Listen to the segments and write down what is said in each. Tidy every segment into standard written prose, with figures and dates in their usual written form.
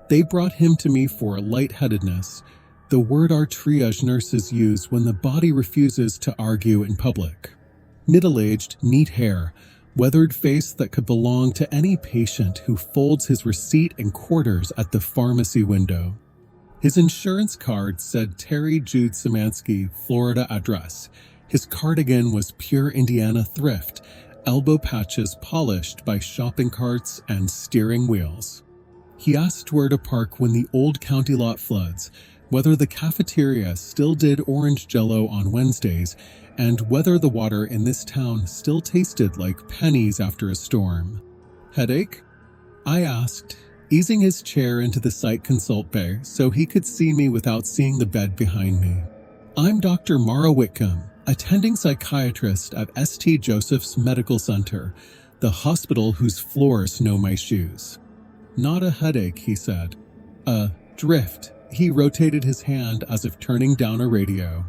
They brought him to me for lightheadedness, the word our triage nurses use when the body refuses to argue in public. Middle-aged, neat hair, weathered face that could belong to any patient who folds his receipt and quarters at the pharmacy window. His insurance card said Terry Symansky, Florida address. His cardigan was pure Indiana thrift, elbow patches polished by shopping carts and steering wheels. He asked where to park when the old county lot floods, whether the cafeteria still did orange jello on Wednesdays, and whether the water in this town still tasted like pennies after a storm. Headache? I asked, easing his chair into the psych consult bay so he could see me without seeing the bed behind me. I'm Dr. Mara Whitcomb, attending psychiatrist at St. Joseph's Medical Center, the hospital whose floors know my shoes. Not a headache, he said. A drift. He rotated his hand as if turning down a radio.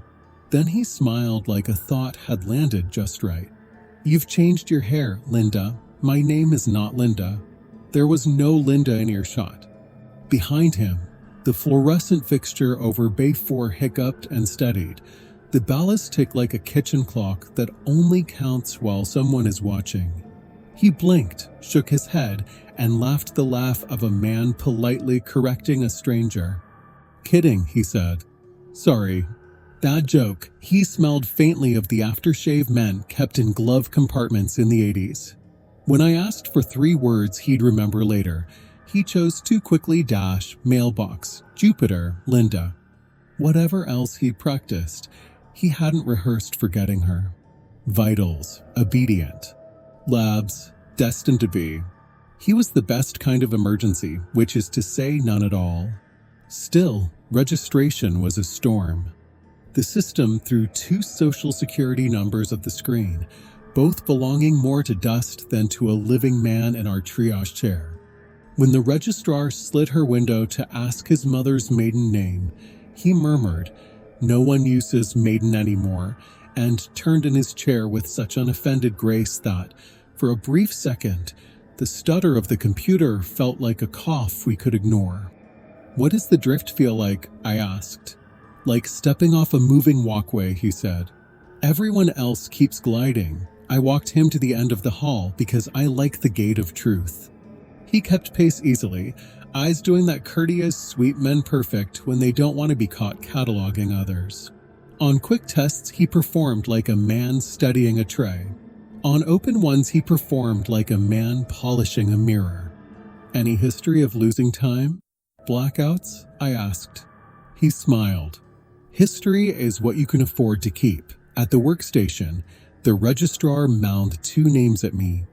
Then he smiled like a thought had landed just right. You've changed your hair, Linda. My name is not Linda. There was no Linda in earshot. Behind him, the fluorescent fixture over Bay 4 hiccuped and steadied. The ballast ticked like a kitchen clock that only counts while someone is watching. He blinked, shook his head, and laughed the laugh of a man politely correcting a stranger. Kidding, he said. Sorry. Bad joke. He smelled faintly of the aftershave men kept in glove compartments in the 80s. When I asked for 3 words he'd remember later, he chose too quickly: mailbox, Jupiter, Linda. Whatever else he practiced, he hadn't rehearsed forgetting her. Vitals, obedient. Labs, destined to be. He was the best kind of emergency, which is to say none at all. Still, registration was a storm. The system threw 2 social security numbers at the screen, both belonging more to dust than to a living man in our triage chair. When the registrar slid her window to ask his mother's maiden name, he murmured, "No one uses maiden anymore," and turned in his chair with such unoffended grace that, for a brief second, the stutter of the computer felt like a cough we could ignore. "What does the drift feel like?" I asked. "Like stepping off a moving walkway," he said. "Everyone else keeps gliding." I walked him to the end of the hall because I like the gate of truth. He kept pace easily, eyes doing that courteous sweep men perfect when they don't want to be caught cataloging others. On quick tests, he performed like a man studying a tray. On open ones, he performed like a man polishing a mirror. "Any history of losing time? Blackouts?" I asked. He smiled. "History is what you can afford to keep." At the workstation, the registrar mouthed 2 names at me.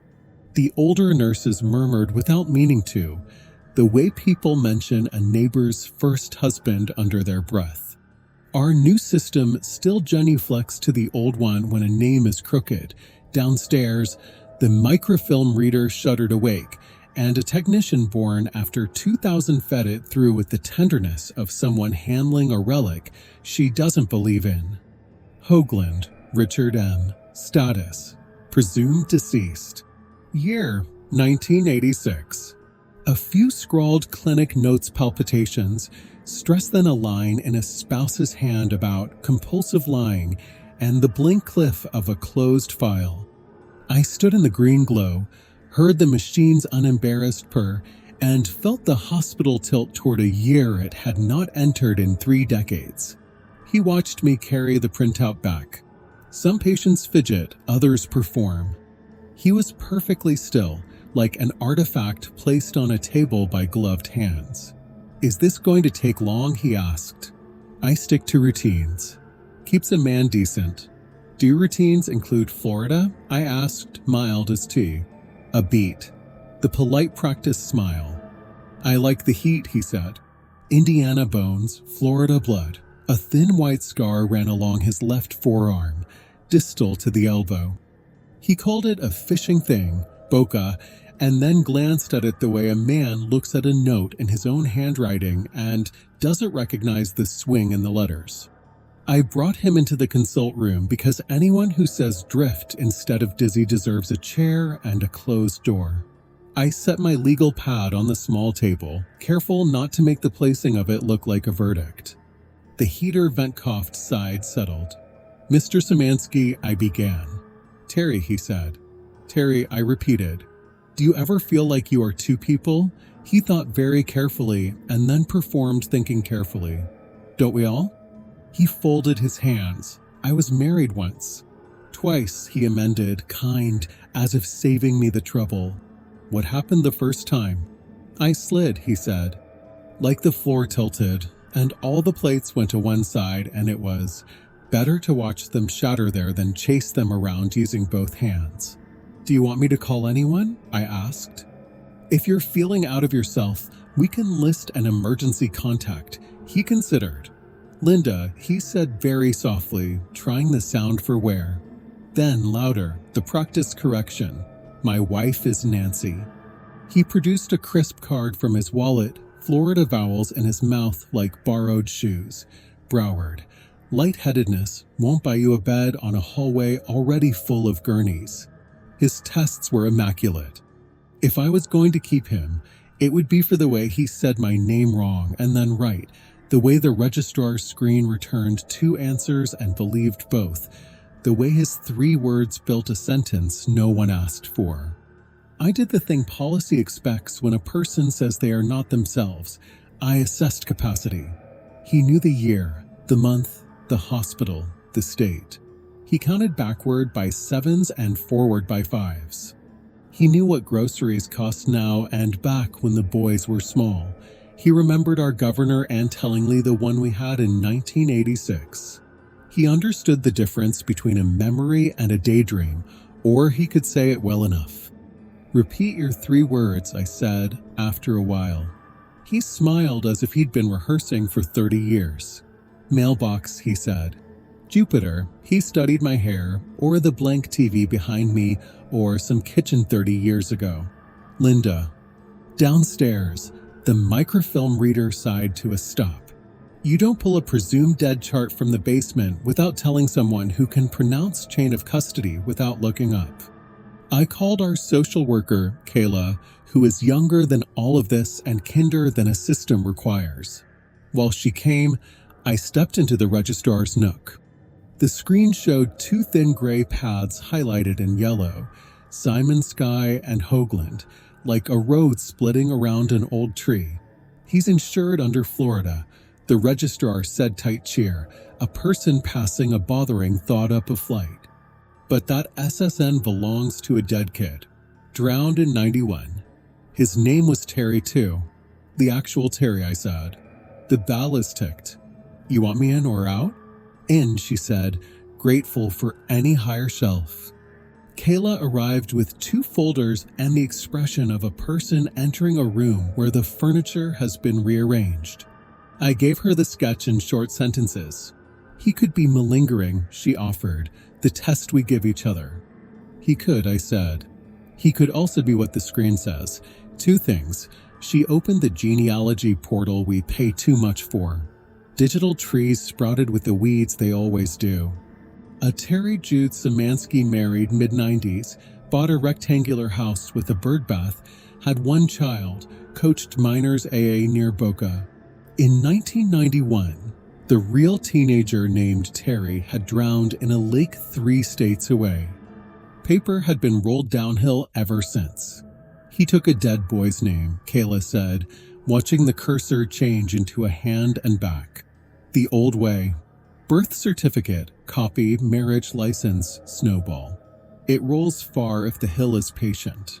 The older nurses murmured without meaning to, the way people mention a neighbor's first husband under their breath. Our new system still genuflects to the old one when a name is crooked. Downstairs, the microfilm reader shuddered awake, and a technician born after 2000 fed it through with the tenderness of someone handling a relic she doesn't believe in. Hoagland, Richard M. Status: presumed deceased. Year: 1986. A few scrawled clinic notes: palpitations, stress, then a line in a spouse's hand about compulsive lying, and the blank cliff of a closed file. I stood in the green glow, heard the machine's unembarrassed purr, and felt the hospital tilt toward a year it had not entered in 3 decades. He watched me carry the printout back. Some patients fidget, others perform. He was perfectly still, like an artifact placed on a table by gloved hands. "Is this going to take long?" he asked. "I stick to routines. Keeps a man decent." "Do your routines include Florida?" I asked, mild as tea. A beat. The polite practice smile. "I like the heat," he said. "Indiana bones, Florida blood." A thin white scar ran along his left forearm, distal to the elbow. He called it a fishing thing, boca, and then glanced at it the way a man looks at a note in his own handwriting and doesn't recognize the swing in the letters. I brought him into the consult room because anyone who says drift instead of dizzy deserves a chair and a closed door. I set my legal pad on the small table, careful not to make the placing of it look like a verdict. The heater vent coughed side settled. "Mr. Symansky," I began. "Terry," he said. "Terry," I repeated. "Do you ever feel like you are two people?" He thought very carefully and then performed thinking carefully. "Don't we all?" He folded his hands. "I was married once." "Twice," he amended, kind, as if saving me the trouble. "What happened the first time?" "I slid," he said. Like the floor tilted, and all the plates went to one side, and it was better to watch them shatter there than chase them around using both hands. "Do you want me to call anyone?" I asked. "If you're feeling out of yourself, we can list an emergency contact," he considered. "Linda," he said very softly, trying the sound for where. Then louder, the practice correction. "My wife is Nancy." He produced a crisp card from his wallet, Florida vowels in his mouth like borrowed shoes. Broward. "Lightheadedness won't buy you a bed on a hallway already full of gurneys." His tests were immaculate. If I was going to keep him, it would be for the way he said my name wrong and then right, the way the registrar's screen returned two answers and believed both, the way his 3 words built a sentence no one asked for. I did the thing policy expects when a person says they are not themselves. I assessed capacity. He knew the year, the month, the hospital, the state. He counted backward by 7s and forward by 5s. He knew what groceries cost now and back when the boys were small. He remembered our governor and tellingly the one we had in 1986. He understood the difference between a memory and a daydream, or he could say it well enough. "Repeat your 3 words," I said, after a while. He smiled as if he'd been rehearsing for 30 years. "Mailbox," he said. "Jupiter," he studied my hair, or the blank TV behind me, or some kitchen 30 years ago. "Linda." "Downstairs." The microfilm reader sighed to a stop. You don't pull a presumed dead chart from the basement without telling someone who can pronounce chain of custody without looking up. I called our social worker, Kayla, who is younger than all of this and kinder than a system requires. While she came, I stepped into the registrar's nook. The screen showed 2 thin gray paths highlighted in yellow, Symansky and Hoagland, like a road splitting around an old tree. "He's insured under Florida," the registrar said tight cheer, a person passing a bothering thought up a flight. "But that SSN belongs to a dead kid. Drowned in 91. His name was Terry too." "The actual Terry," I said. The bell is ticked. "You want me in or out?" "In," she said, grateful for any higher shelf. Kayla arrived with 2 folders and the expression of a person entering a room where the furniture has been rearranged. I gave her the sketch in short sentences. "He could be malingering," she offered, "the test we give each other." "He could," I said. "He could also be what the screen says. 2 things." She opened the genealogy portal we pay too much for. Digital trees sprouted with the weeds they always do. A Terry Jude Symansky married mid-90s, bought a rectangular house with a birdbath, had 1 child, coached minors AA near Boca. In 1991, the real teenager named Terry had drowned in a lake 3 states away. Paper had been rolled downhill ever since. "He took a dead boy's name," Kayla said, watching the cursor change into a hand and back. "The old way. Birth certificate, copy, marriage license, snowball. It rolls far if the hill is patient."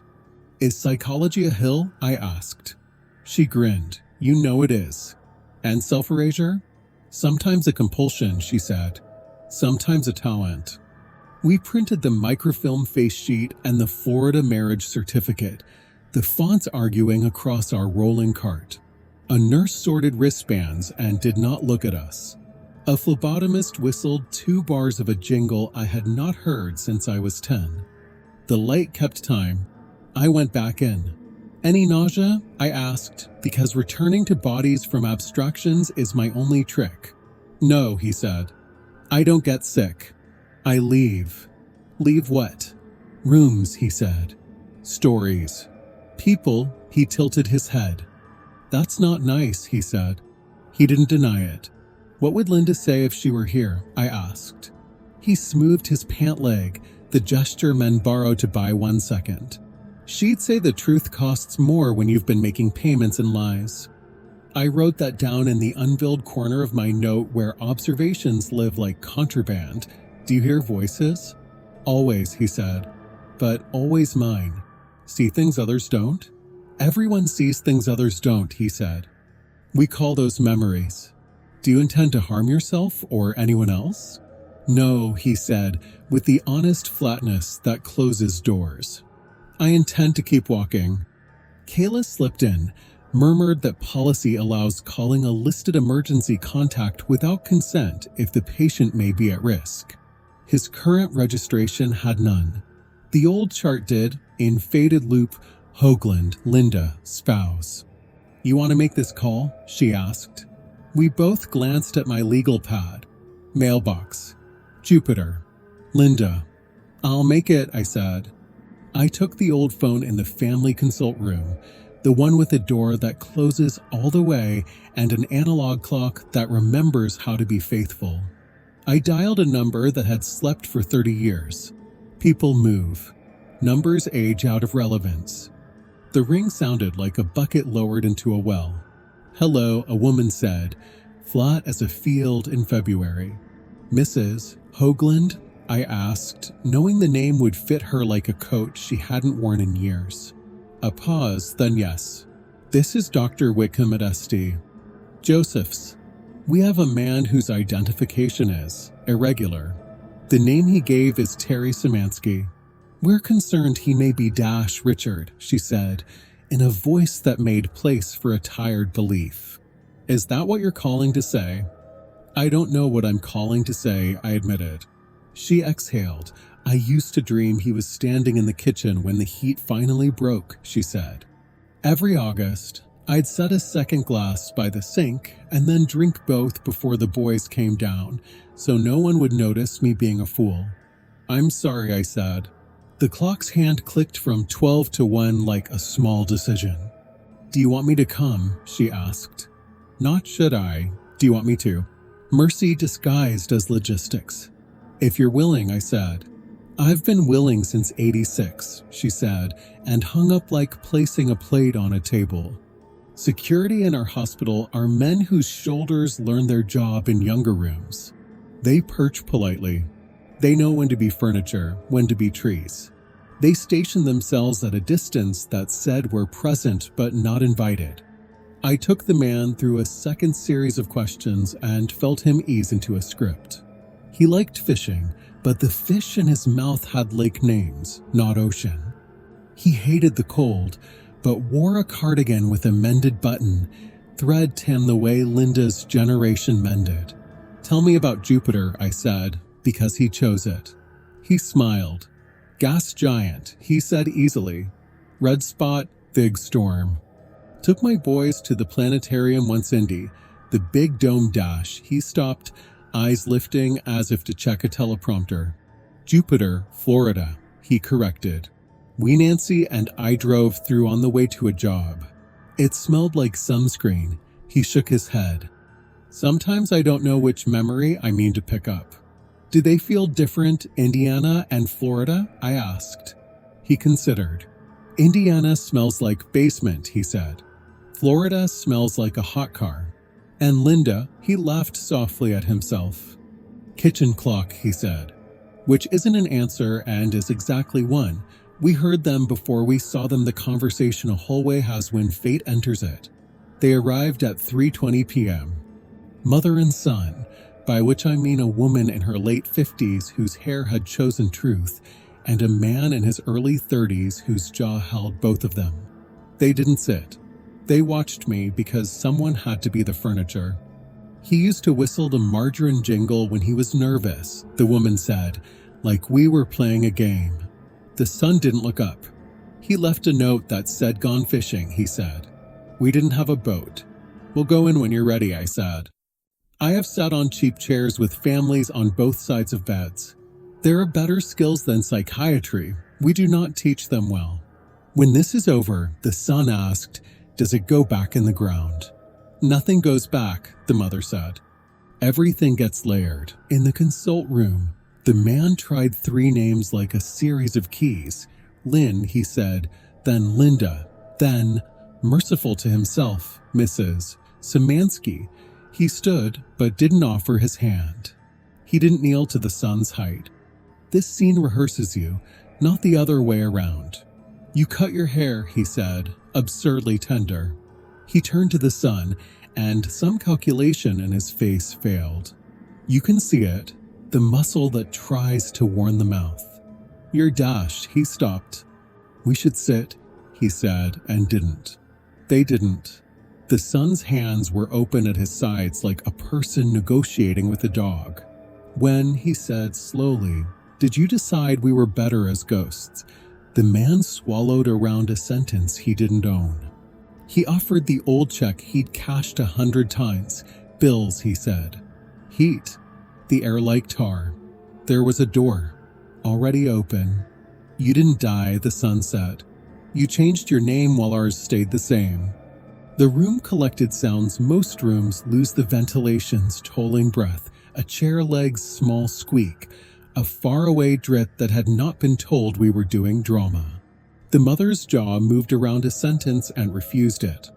"Is psychology a hill?" I asked. She grinned. "You know it is." "And self-erasure?" "Sometimes a compulsion," she said. "Sometimes a talent." We printed the microfilm face sheet and the Florida marriage certificate, the fonts arguing across our rolling cart. A nurse sorted wristbands and did not look at us. A phlebotomist whistled 2 bars of a jingle I had not heard since I was 10. The light kept time. I went back in. "Any nausea?" I asked, because returning to bodies from abstractions is my only trick. "No," he said. "I don't get sick. I leave." "Leave what?" "Rooms," he said. "Stories." People, he tilted his head. That's not nice, he said. He didn't deny it. What would Linda say if she were here? I asked. He smoothed his pant leg, the gesture men borrow to buy 1 second. She'd say the truth costs more when you've been making payments and lies. I wrote that down in the unfilled corner of my note where observations live like contraband. Do you hear voices? Always, he said. But always mine. See things others don't? Everyone sees things others don't, he said. We call those memories. Do you intend to harm yourself or anyone else? No, he said, with the honest flatness that closes doors. I intend to keep walking. Kayla slipped in, murmured that policy allows calling a listed emergency contact without consent if the patient may be at risk. His current registration had none. The old chart did, in faded loop, Hoagland, Linda, spouse. You want to make this call? She asked. We both glanced at my legal pad. Mailbox. Jupiter. Linda. I'll make it, I said. I took the old phone in the family consult room, the one with a door that closes all the way and an analog clock that remembers how to be faithful. I dialed a number that had slept for 30 years. People move. Numbers age out of relevance. The ring sounded like a bucket lowered into a well. Hello, a woman said, flat as a field in February. Mrs. Hoagland? I asked, knowing the name would fit her like a coat she hadn't worn in years. A pause, then yes. This is Dr. Wickham at ST. Joseph's. We have a man whose identification is irregular. The name he gave is Terry Symansky. We're concerned he may be Richard, she said, in a voice that made place for a tired belief. Is that what you're calling to say? I don't know what I'm calling to say, I admitted. She exhaled. I used to dream he was standing in the kitchen when the heat finally broke, she said. Every August, I'd set a second glass by the sink and then drink both before the boys came down, so no one would notice me being a fool. I'm sorry, I said. The clock's hand clicked from 12 to 1 like a small decision. Do you want me to come? She asked. Not should I. Do you want me to? Mercy disguised as logistics. If you're willing, I said. I've been willing since '86, she said, and hung up like placing a plate on a table. Security in our hospital are men whose shoulders learn their job in younger rooms. They perch politely. They know when to be furniture, when to be trees. They station themselves at a distance that said we're present but not invited. I took the man through a second series of questions and felt him ease into a script. He liked fishing, but the fish in his mouth had lake names, not ocean. He hated the cold, but wore a cardigan with a mended button, thread tan the way Linda's generation mended. Tell me about Jupiter, I said, because he chose it. He smiled. Gas giant, he said easily. Red spot, big storm. Took my boys to the planetarium once Indy, the big dome dash. He stopped, eyes lifting as if to check a teleprompter. Jupiter, Florida, he corrected. We Nancy and I drove through on the way to a job. It smelled like sunscreen. He shook his head. Sometimes I don't know which memory I mean to pick up. Do they feel different, Indiana and Florida? I asked. He considered. Indiana smells like basement, he said. Florida smells like a hot car. And Linda, he laughed softly at himself. Kitchen clock, he said. Which isn't an answer and is exactly one. We heard them before we saw them. The conversation a hallway has when fate enters it. They arrived at 3:20 p.m. Mother and son, by which I mean a woman in her late 50s whose hair had chosen truth, and a man in his early 30s whose jaw held both of them. They didn't sit. They watched me because someone had to be the furniture. He used to whistle the margarine jingle when he was nervous, the woman said, like we were playing a game. The son didn't look up. He left a note that said gone fishing, he said. We didn't have a boat. We'll go in when you're ready, I said. I have sat on cheap chairs with families on both sides of beds. There are better skills than psychiatry. We do not teach them well. When this is over, the son asked, "Does it go back in the ground?" "Nothing goes back," the mother said. "Everything gets layered." In the consult room, the man tried 3 names like a series of keys. "Lynn," he said, then "Linda," then, merciful to himself, "Mrs. Symansky." He stood, but didn't offer his hand. He didn't kneel to the son's height. "This scene rehearses you, not the other way around." "You cut your hair," he said, absurdly tender. He turned to the son, and some calculation in his face failed. "You can see it, the muscle that tries to warn the mouth." "You're dashed," he stopped. "We should sit," he said, and didn't. They didn't. The son's hands were open at his sides like a person negotiating with a dog. "When," he said slowly, "did you decide we were better as ghosts?" The man swallowed around a sentence he didn't own. He offered the old check he'd cashed 100 times. "Bills," he said. "Heat." The air like tar. There was a door, already open. "You didn't die," the son said. "You changed your name while ours stayed the same." The room collected sounds most rooms lose: the ventilation's tolling breath, a chair leg's small squeak, a faraway drit that had not been told we were doing drama. The mother's jaw moved around a sentence and refused it.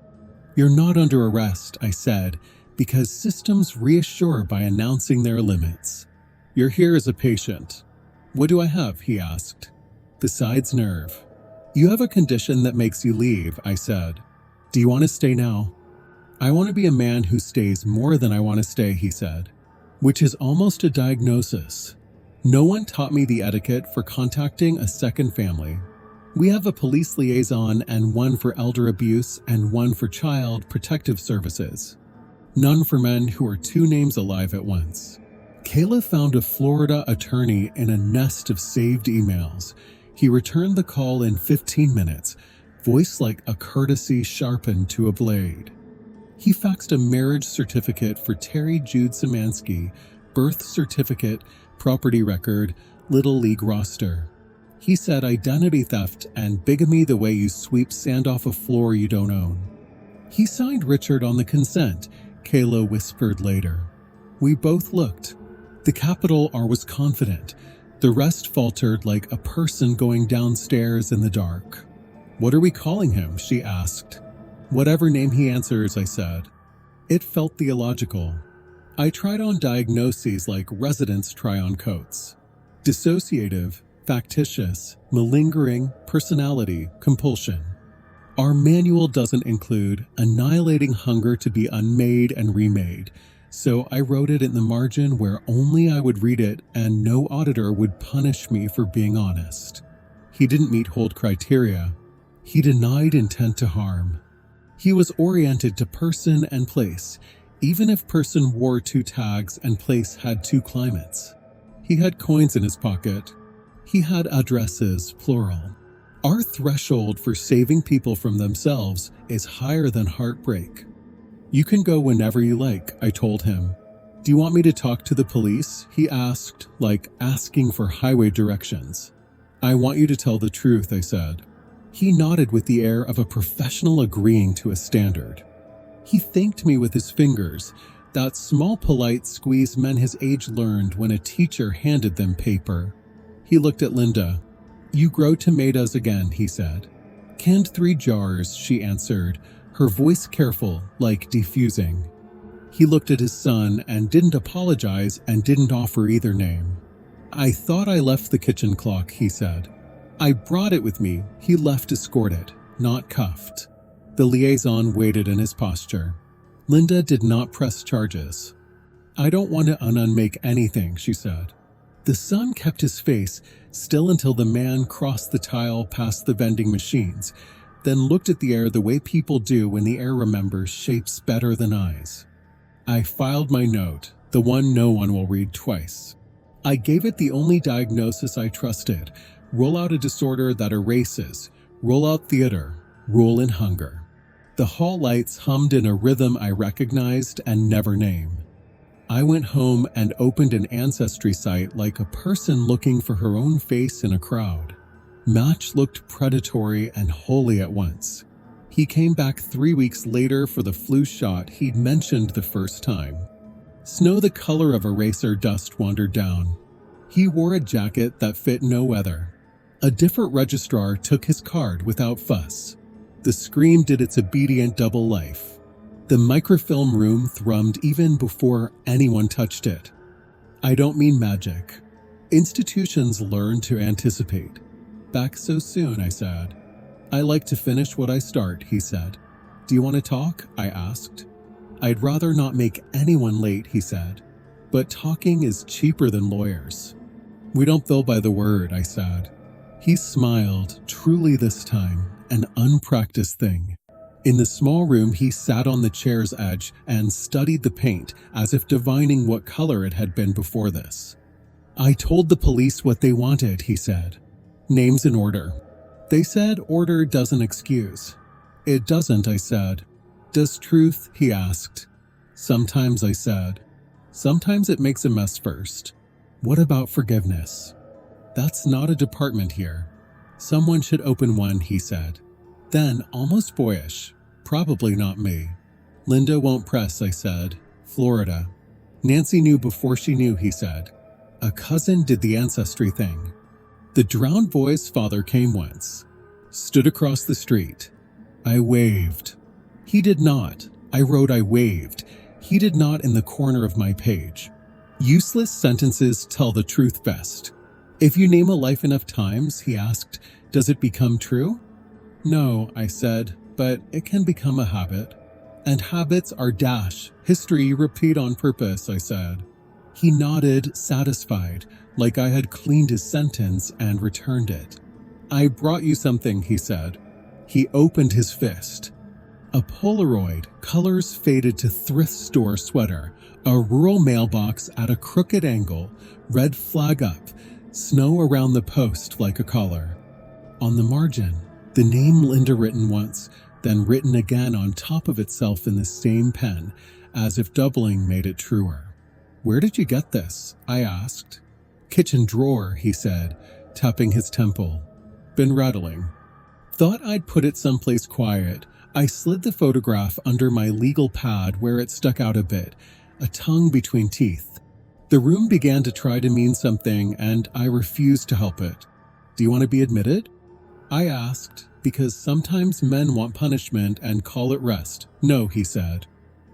"You're not under arrest," I said, because systems reassure by announcing their limits. "You're here as a patient." "What do I have?" he asked. "Besides nerve." "You have a condition that makes you leave," I said. "Do you want to stay now?" "I want to be a man who stays more than I want to stay," he said. Which is almost a diagnosis. No one taught me the etiquette for contacting a second family. We have a police liaison and one for elder abuse and one for child protective services. None for men who are 2 names alive at once. Kayla found a Florida attorney in a nest of saved emails. He returned the call in 15 minutes, voice like a courtesy sharpened to a blade. He faxed a marriage certificate for Terry Symansky, birth certificate, property record, Little League roster. He said identity theft and bigamy the way you sweep sand off a floor you don't own. He signed Richard on the consent, Kayla whispered later. We both looked. The capital R was confident. The rest faltered like a person going downstairs in the dark. "What are we calling him?" she asked. "Whatever name he answers," I said. It felt theological. I tried on diagnoses like residents try on coats. Dissociative, factitious, malingering, personality, compulsion. Our manual doesn't include annihilating hunger to be unmade and remade, so I wrote it in the margin where only I would read it and no auditor would punish me for being honest. He didn't meet hold criteria. He denied intent to harm. He was oriented to person and place, even if person wore 2 tags and place had 2 climates. He had coins in his pocket. He had addresses, plural. Our threshold for saving people from themselves is higher than heartbreak. "You can go whenever you like," I told him. "Do you want me to talk to the police?" he asked, like asking for highway directions. "I want you to tell the truth," I said. He nodded with the air of a professional agreeing to a standard. He thanked me with his fingers, that small polite squeeze men his age learned when a teacher handed them paper. He looked at Linda. "You grow tomatoes again," he said. "Canned 3 jars," she answered, her voice careful, like defusing. He looked at his son and didn't apologize and didn't offer either name. "I thought I left the kitchen clock," he said. "I brought it with me." He left escorted, not cuffed. The liaison waited in his posture. Linda did not press charges. "I don't want to unmake anything," she said. The son kept his face still until the man crossed the tile past the vending machines, then looked at the air the way people do when the air remembers shapes better than eyes. I filed my note, the one no one will read twice. I gave it the only diagnosis I trusted: roll out a disorder that erases, roll out theater, roll in hunger. The hall lights hummed in a rhythm I recognized and never named. I went home and opened an ancestry site like a person looking for her own face in a crowd. Match looked predatory and holy at once. He came back 3 weeks later for the flu shot he'd mentioned the first time. Snow the color of eraser dust wandered down. He wore a jacket that fit no weather. A different registrar took his card without fuss. The scream did its obedient double life. The microfilm room thrummed even before anyone touched it. I don't mean magic. Institutions learn to anticipate. Back so soon, I said. I like to finish what I start, he said. Do you want to talk? I asked. I'd rather not make anyone late, he said. But talking is cheaper than lawyers. We don't bill by the word, I said. He smiled, truly this time, an unpracticed thing. In the small room, he sat on the chair's edge and studied the paint as if divining what color it had been before this. I told the police what they wanted, he said. Names in order. They said order doesn't excuse. It doesn't, I said. Does truth? He asked. Sometimes, I said. Sometimes it makes a mess first. What about forgiveness? That's not a department here. Someone should open one, he said. Then, almost boyish, probably not me. Linda won't press, I said. Florida. Nancy knew before she knew, he said. A cousin did the ancestry thing. The drowned boy's father came once. Stood across the street. I waved. He did not. I wrote I waved. He did not in the corner of my page. Useless sentences tell the truth best. If you name a life enough times, he asked, does it become true? No, I said, but it can become a habit. And habits are history you repeat on purpose, I said. He nodded, satisfied, like I had cleaned his sentence and returned it. I brought you something, he said. He opened his fist. A Polaroid, colors faded to thrift store sweater, a rural mailbox at a crooked angle, red flag up, snow around the post like a collar. On the margin, the name Linda written once, then written again on top of itself in the same pen, as if doubling made it truer. Where did you get this? I asked. Kitchen drawer, he said, tapping his temple. Been rattling. Thought I'd put it someplace quiet. I slid the photograph under my legal pad where it stuck out a bit, a tongue between teeth. The room began to try to mean something, and I refused to help it. Do you want to be admitted? I asked, because sometimes men want punishment and call it rest. No, he said.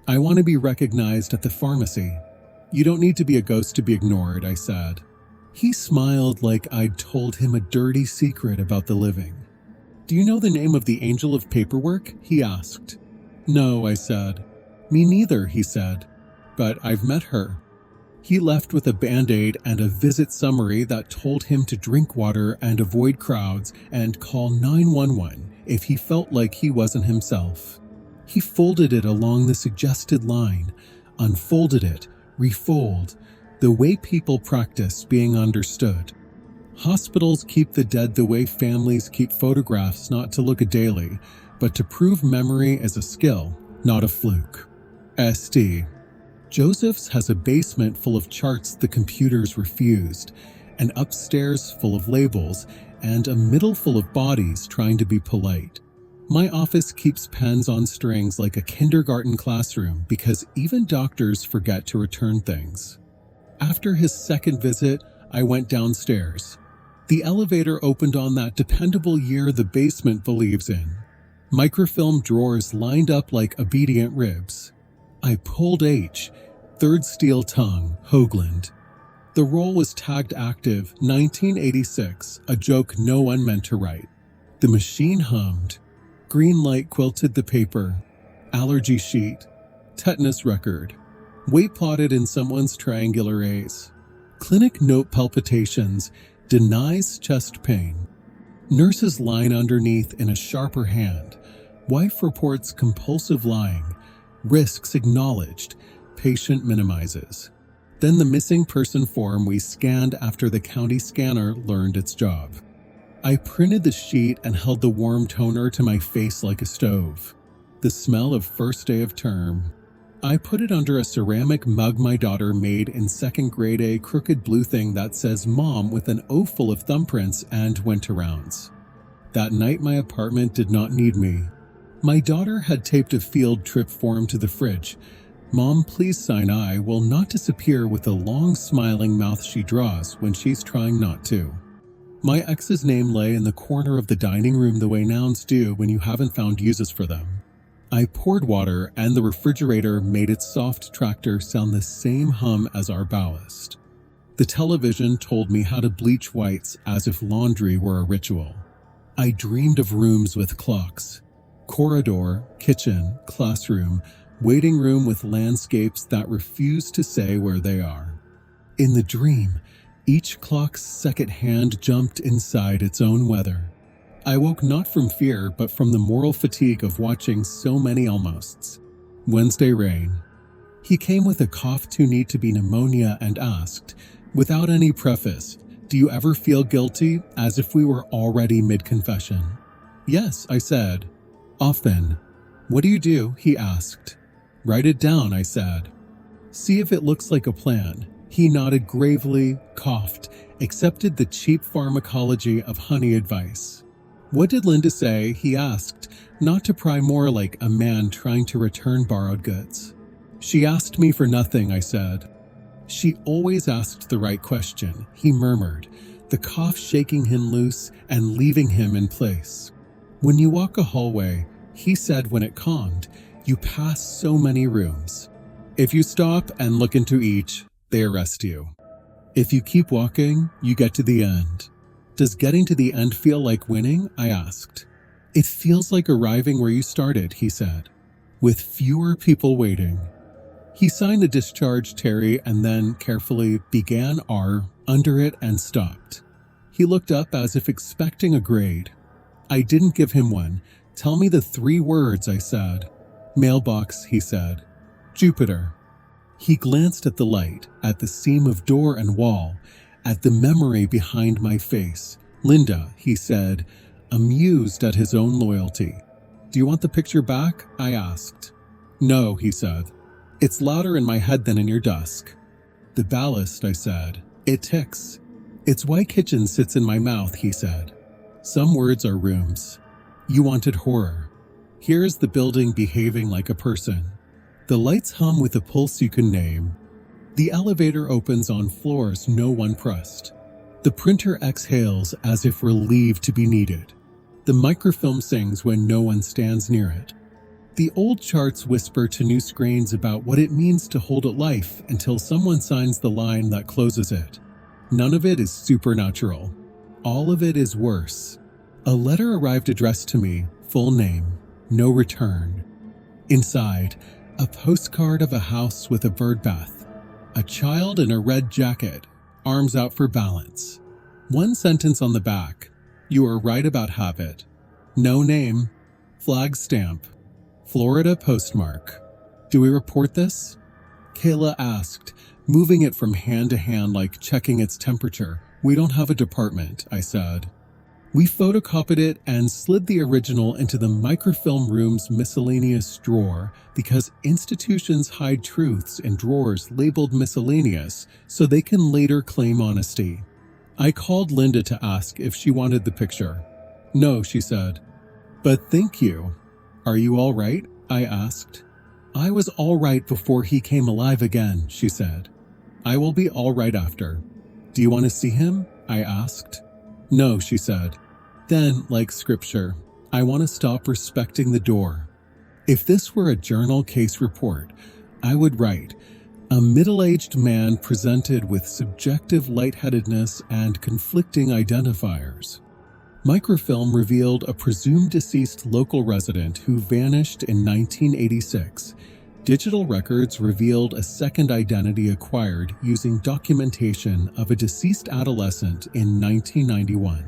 I want to be recognized at the pharmacy. You don't need to be a ghost to be ignored, I said. He smiled like I'd told him a dirty secret about the living. Do you know the name of the angel of paperwork? He asked. No, I said. Me neither, he said. But I've met her. He left with a Band-Aid and a visit summary that told him to drink water and avoid crowds and call 911 if he felt like he wasn't himself. He folded it along the suggested line, unfolded it, refold, the way people practice being understood. Hospitals keep the dead the way families keep photographs, not to look a daily, but to prove memory is a skill, not a fluke. St. Joseph's has a basement full of charts the computers refused, an upstairs full of labels, and a middle full of bodies trying to be polite. My office keeps pens on strings like a kindergarten classroom because even doctors forget to return things. After his second visit, I went downstairs. The elevator opened on that dependable year the basement believes in. Microfilm drawers lined up like obedient ribs. I pulled H, third steel tongue, Hoagland. The roll was tagged active, 1986, a joke no one meant to write. The machine hummed. Green light quilted the paper. Allergy sheet. Tetanus record. Weight plotted in someone's triangular A's. Clinic note palpitations. Denies chest pain. Nurse's line underneath in a sharper hand. Wife reports compulsive lying. Risks acknowledged. Patient minimizes. Then the missing person form we scanned after the county scanner learned its job. I printed the sheet and held the warm toner to my face like a stove. The smell of first day of term. I put it under a ceramic mug my daughter made in second grade, a crooked blue thing that says Mom with an O full of thumbprints, and went to rounds. That night my apartment did not need me. My daughter had taped a field trip form to the fridge. Mom, please sign I will not disappear, with a long smiling mouth she draws when she's trying not to. My ex's name lay in the corner of the dining room the way nouns do when you haven't found uses for them. I poured water, and the refrigerator made its soft tractor sound the same hum as our ballast. The television told me how to bleach whites as if laundry were a ritual. I dreamed of rooms with clocks. Corridor, kitchen, classroom, waiting room with landscapes that refuse to say where they are. In the dream, each clock's second hand jumped inside its own weather. I woke not from fear, but from the moral fatigue of watching so many almosts. Wednesday rain. He came with a cough too neat to be pneumonia and asked, without any preface, "Do you ever feel guilty?" as if we were already mid-confession. "Yes," I said. "Often." "What do you do?" he asked. "Write it down," I said. "See if it looks like a plan." He nodded gravely, coughed, accepted the cheap pharmacology of honey advice. "What did Linda say?" he asked, not to pry, more like a man trying to return borrowed goods. "She asked me for nothing," I said. "She always asked the right question," he murmured, the cough shaking him loose and leaving him in place. "When you walk a hallway," he said when it calmed, "you pass so many rooms. If you stop and look into each, they arrest you. If you keep walking, you get to the end." "Does getting to the end feel like winning?" I asked. "It feels like arriving where you started," he said, "with fewer people waiting." He signed a discharge, Terry, and then carefully began R under it and stopped. He looked up as if expecting a grade. I didn't give him one. "Tell me the 3 words," I said. "Mailbox," he said. "Jupiter." He glanced at the light, at the seam of door and wall, at the memory behind my face. "Linda," he said, amused at his own loyalty. "Do you want the picture back?" I asked. "No," he said. "It's louder in my head than in your desk." "The ballast," I said. "It ticks." "It's why kitchen sits in my mouth," he said. "Some words are rooms." "You wanted horror. Here's the building behaving like a person. The lights hum with a pulse you can name. The elevator opens on floors no one pressed. The printer exhales as if relieved to be needed. The microfilm sings when no one stands near it. The old charts whisper to new screens about what it means to hold it life until someone signs the line that closes it. None of it is supernatural. All of it is worse. A letter arrived addressed to me, full name, no return. Inside, a postcard of a house with a bird bath. A child in a red jacket, arms out for balance. One sentence on the back, "You are right about habit." No name. Flag stamp. Florida postmark. "Do we report this?" Kayla asked, moving it from hand to hand like checking its temperature. "We don't have a department," I said. We photocopied it and slid the original into the microfilm room's miscellaneous drawer, because institutions hide truths in drawers labeled miscellaneous so they can later claim honesty. I called Linda to ask if she wanted the picture. "No," she said. "But thank you." "Are you all right?" I asked. "I was all right before he came alive again," she said. "I will be all right after." "Do you want to see him?" I asked. "No," she said. "Then, like scripture, I want to stop respecting the door." If this were a journal case report, I would write, "A middle-aged man presented with subjective lightheadedness and conflicting identifiers." Microfilm revealed a presumed deceased local resident who vanished in 1986. Digital records revealed a second identity acquired using documentation of a deceased adolescent in 1991.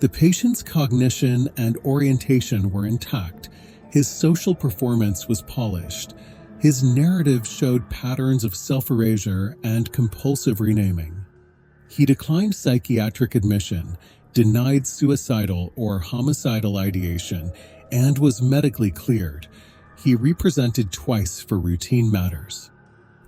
The patient's cognition and orientation were intact. His social performance was polished. His narrative showed patterns of self-erasure and compulsive renaming. He declined psychiatric admission, denied suicidal or homicidal ideation, and was medically cleared. he represented twice for routine matters.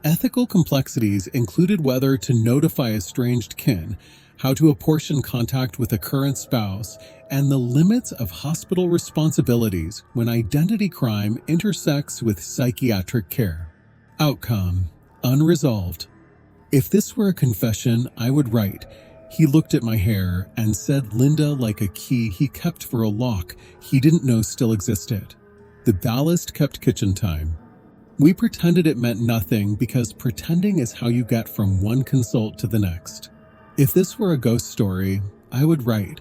Ethical complexities included whether to notify estranged kin, how to apportion contact with a current spouse, and the limits of hospital responsibilities when identity crime intersects with psychiatric care. Outcome: unresolved. If this were a confession, I would write, "He looked at my hair and said Linda like a key he kept for a lock he didn't know still existed. The ballast kept kitchen time." We pretended it meant nothing because pretending is how you get from one consult to the next. If this were a ghost story, I would write,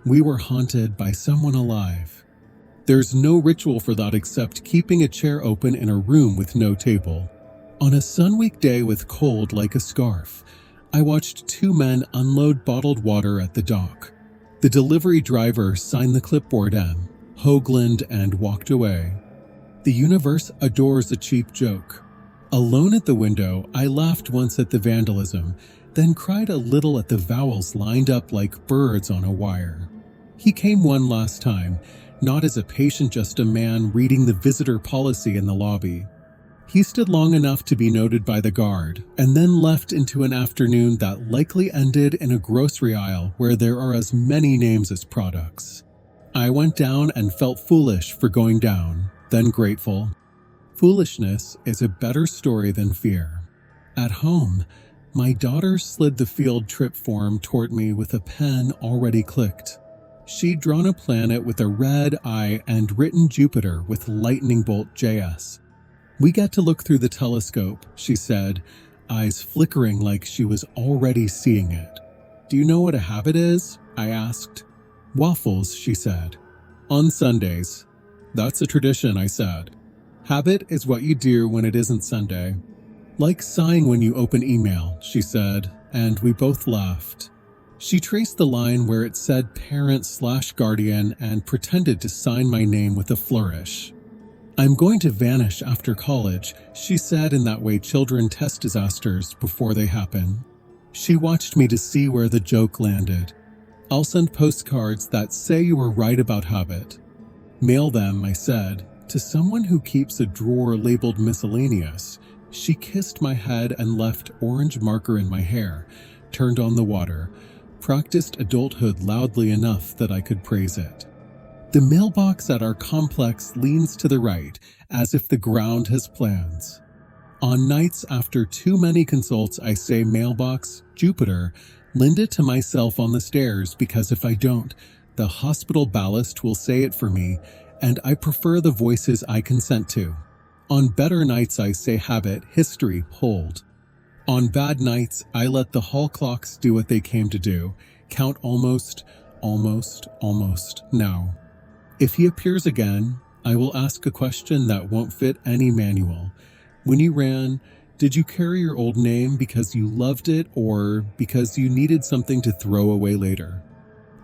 "We were haunted by someone alive." There's no ritual for that except keeping a chair open in a room with no table. On a sun-week day with cold like a scarf, I watched two men unload bottled water at the dock. The delivery driver signed the clipboard M, Hoagland, and walked away. The universe adores a cheap joke. Alone at the window, I laughed once at the vandalism, then cried a little at the vowels lined up like birds on a wire. He came one last time, not as a patient, just a man reading the visitor policy in the lobby. He stood long enough to be noted by the guard, and then left into an afternoon that likely ended in a grocery aisle where there are as many names as products. I went down and felt foolish for going down, then grateful. Foolishness is a better story than fear. At home, my daughter slid the field trip form toward me with a pen already clicked. She'd drawn a planet with a red eye and written Jupiter with lightning bolt JS. "We get to look through the telescope," she said, eyes flickering like she was already seeing it. "Do you know what a habit is?" I asked. "Waffles," she said. "On Sundays." "That's a tradition," I said. "Habit is what you do when it isn't Sunday." "Like sighing when you open email," she said, and we both laughed. She traced the line where it said parent/guardian and pretended to sign my name with a flourish. "I'm going to vanish after college," she said, in that way children test disasters before they happen. She watched me to see where the joke landed. "I'll send postcards that say you were right about habit." "Mail them," I said, "to someone who keeps a drawer labeled miscellaneous." She kissed my head and left orange marker in my hair, turned on the water, practiced adulthood loudly enough that I could praise it. The mailbox at our complex leans to the right, as if the ground has plans. On nights after too many consults, I say mailbox, Jupiter, Linda to myself on the stairs, because if I don't, the hospital ballast will say it for me, and I prefer the voices I consent to. On better nights, I say habit, history, hold. On bad nights, I let the hall clocks do what they came to do, count almost, now. If he appears again, I will ask a question that won't fit any manual. When you ran, did you carry your old name because you loved it or because you needed something to throw away later?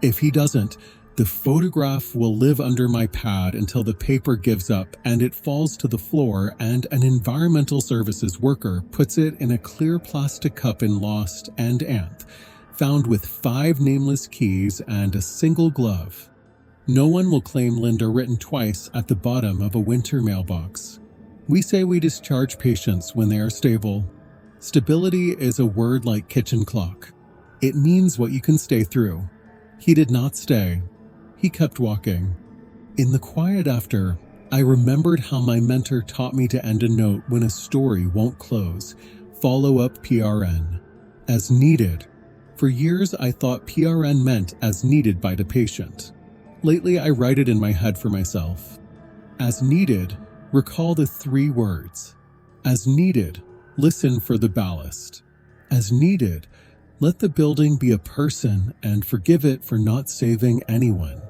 If he doesn't, the photograph will live under my pad until the paper gives up and it falls to the floor and an environmental services worker puts it in a clear plastic cup in Lost and Anth, found with 5 nameless keys and a single glove. No one will claim Linda written twice at the bottom of a winter mailbox. We say we discharge patients when they are stable. Stability is a word like kitchen clock. It means what you can stay through. He did not stay. He kept walking. In the quiet after, I remembered how my mentor taught me to end a note when a story won't close. Follow up PRN. As needed. For years I thought PRN meant as needed by the patient. Lately, I write it in my head for myself. As needed, recall the 3 words. As needed, listen for the ballast. As needed, let the building be a person and forgive it for not saving anyone.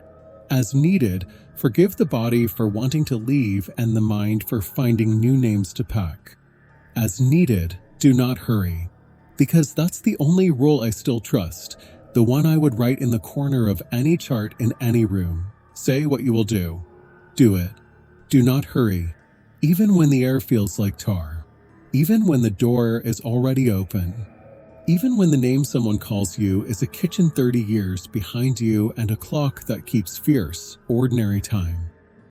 As needed, forgive the body for wanting to leave and the mind for finding new names to pack. As needed, do not hurry. Because that's the only rule I still trust. The one I would write in the corner of any chart in any room. Say what you will do. Do it. Do not hurry. Even when the air feels like tar. Even when the door is already open. Even when the name someone calls you is a kitchen 30 years behind you and a clock that keeps fierce, ordinary time.